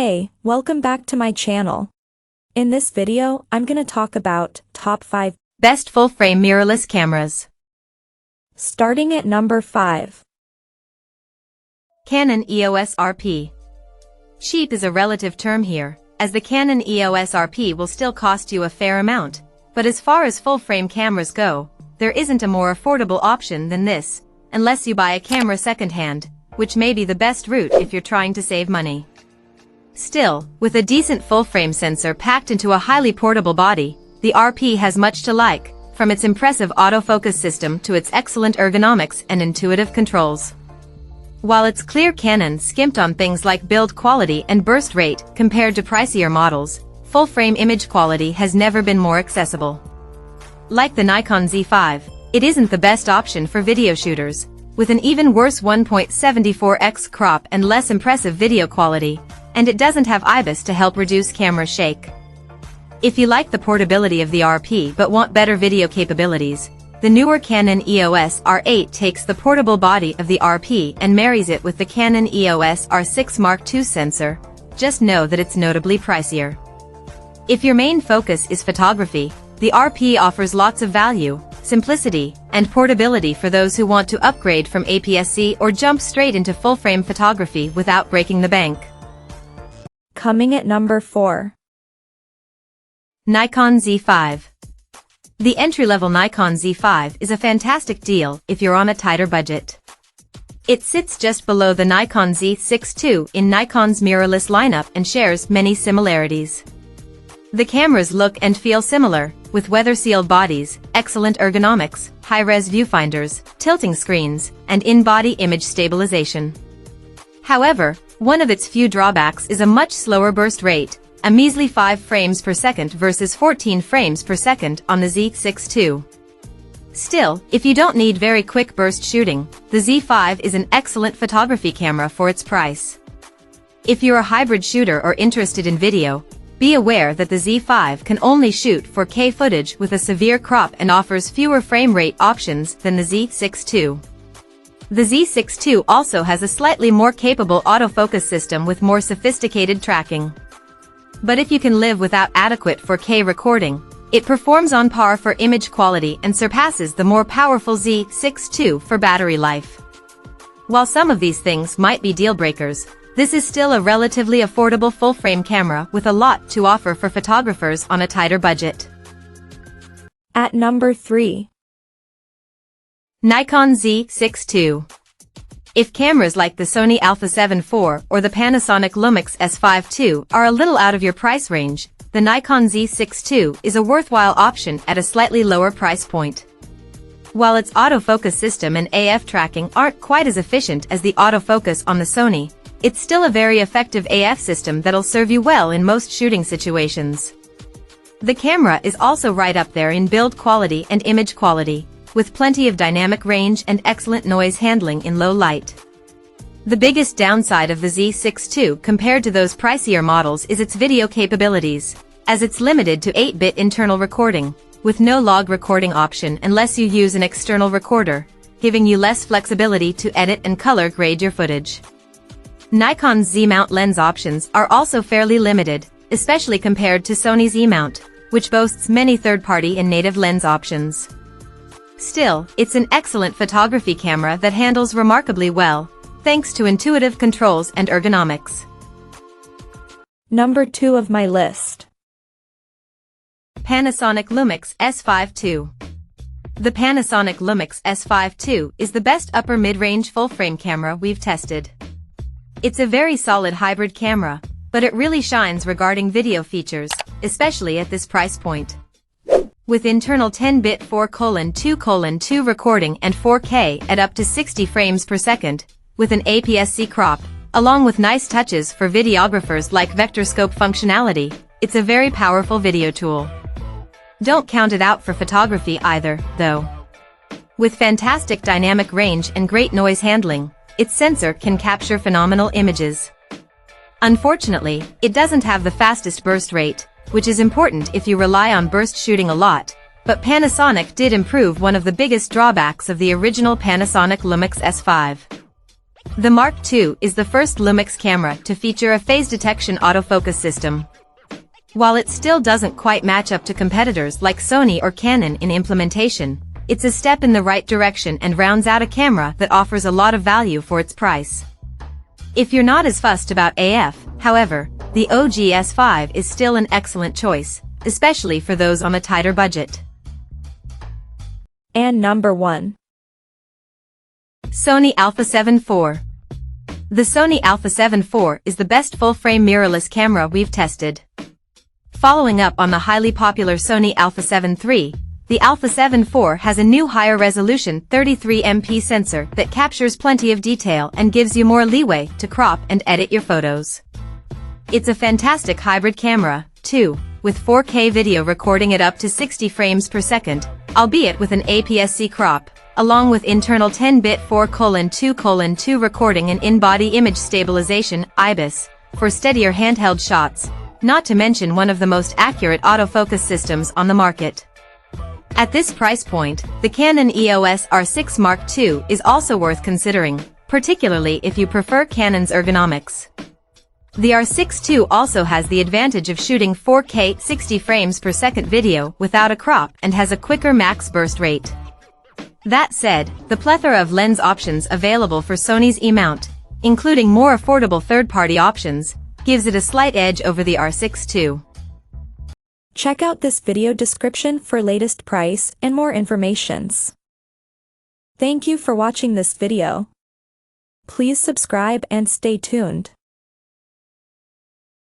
Hey, welcome back to my channel. In this video, I'm gonna talk about top 5 best full-frame mirrorless cameras. Starting at number 5. Canon EOS RP. Cheap is a relative term here, as the Canon EOS RP will still cost you a fair amount, but as far as full-frame cameras go, there isn't a more affordable option than this, unless you buy a camera second-hand, which may be the best route if you're trying to save money. Still, with a decent full-frame sensor packed into a highly portable body, the RP has much to like, from its impressive autofocus system to its excellent ergonomics and intuitive controls. While it's clear Canon skimped on things like build quality and burst rate compared to pricier models, full-frame image quality has never been more accessible. Like the Nikon Z5, it isn't the best option for video shooters, with an even worse 1.74x crop and less impressive video quality, and it doesn't have IBIS to help reduce camera shake. If you like the portability of the RP but want better video capabilities, the newer Canon EOS R8 takes the portable body of the RP and marries it with the Canon EOS R6 Mark II sensor. Just know that it's notably pricier. If your main focus is photography, the RP offers lots of value, simplicity, and portability for those who want to upgrade from APS-C or jump straight into full-frame photography without breaking the bank. Coming at number 4. Nikon Z5. The entry-level Nikon Z5 is a fantastic deal if you're on a tighter budget. It sits just below the Nikon Z62 in Nikon's mirrorless lineup and shares many similarities. The cameras look and feel similar, with weather-sealed bodies, excellent ergonomics, high-res viewfinders, tilting screens, and in-body image stabilization. However, one of its few drawbacks is a much slower burst rate, a measly 5 frames per second versus 14 frames per second on the Z62. Still, if you don't need very quick burst shooting, the Z5 is an excellent photography camera for its price. If you're a hybrid shooter or interested in video, be aware that the Z5 can only shoot 4K footage with a severe crop and offers fewer frame rate options than the Z62. The Z62 also has a slightly more capable autofocus system with more sophisticated tracking. But if you can live without adequate 4K recording, it performs on par for image quality and surpasses the more powerful Z62 for battery life. While some of these things might be deal breakers, this is still a relatively affordable full-frame camera with a lot to offer for photographers on a tighter budget. At number 3. Nikon Z62. If cameras like the Sony Alpha 7 IV or the Panasonic Lumix S52 are a little out of your price range, the Nikon Z62 is a worthwhile option at a slightly lower price point. While its autofocus system and AF tracking aren't quite as efficient as the autofocus on the Sony, it's still a very effective AF system that'll serve you well in most shooting situations. The camera is also right up there in build quality and image quality, with plenty of dynamic range and excellent noise handling in low light. The biggest downside of the Z62 compared to those pricier models is its video capabilities, as it's limited to 8-bit internal recording, with no log recording option unless you use an external recorder, giving you less flexibility to edit and color grade your footage. Nikon's Z-mount lens options are also fairly limited, especially compared to Sony's E-mount, which boasts many third-party and native lens options. Still, it's an excellent photography camera that handles remarkably well, thanks to intuitive controls and ergonomics. Number 2 of my list. Panasonic Lumix S52. The Panasonic Lumix S52 is the best upper mid-range full-frame camera we've tested. It's a very solid hybrid camera, but it really shines regarding video features, especially at this price point. With internal 10-bit 4:2:2 recording and 4K at up to 60 frames per second, with an APS-C crop, along with nice touches for videographers like vector scope functionality, it's a very powerful video tool. Don't count it out for photography either, though. With fantastic dynamic range and great noise handling, its sensor can capture phenomenal images. Unfortunately, it doesn't have the fastest burst rate, which is important if you rely on burst shooting a lot, but Panasonic did improve one of the biggest drawbacks of the original Panasonic Lumix S5. The Mark II is the first Lumix camera to feature a phase detection autofocus system. While it still doesn't quite match up to competitors like Sony or Canon in implementation, it's a step in the right direction and rounds out a camera that offers a lot of value for its price. If you're not as fussed about AF, however, the OG S5 is still an excellent choice, especially for those on a tighter budget. And number 1. Sony Alpha 7 IV. The Sony Alpha 7 IV is the best full-frame mirrorless camera we've tested. Following up on the highly popular Sony Alpha 7 III, the Alpha 7 IV has a new higher-resolution 33MP sensor that captures plenty of detail and gives you more leeway to crop and edit your photos. It's a fantastic hybrid camera, too, with 4K video recording at up to 60 frames per second, albeit with an APS-C crop, along with internal 10-bit 4:2:2 recording and in-body image stabilization, IBIS, for steadier handheld shots, not to mention one of the most accurate autofocus systems on the market. At this price point, the Canon EOS R6 Mark II is also worth considering, particularly if you prefer Canon's ergonomics. The R6 II also has the advantage of shooting 4K 60 frames per second video without a crop and has a quicker max burst rate. That said, the plethora of lens options available for Sony's E-mount, including more affordable third-party options, gives it a slight edge over the R6 II. Check out this video description for latest price and more informations. Thank you for watching this video. Please subscribe and stay tuned.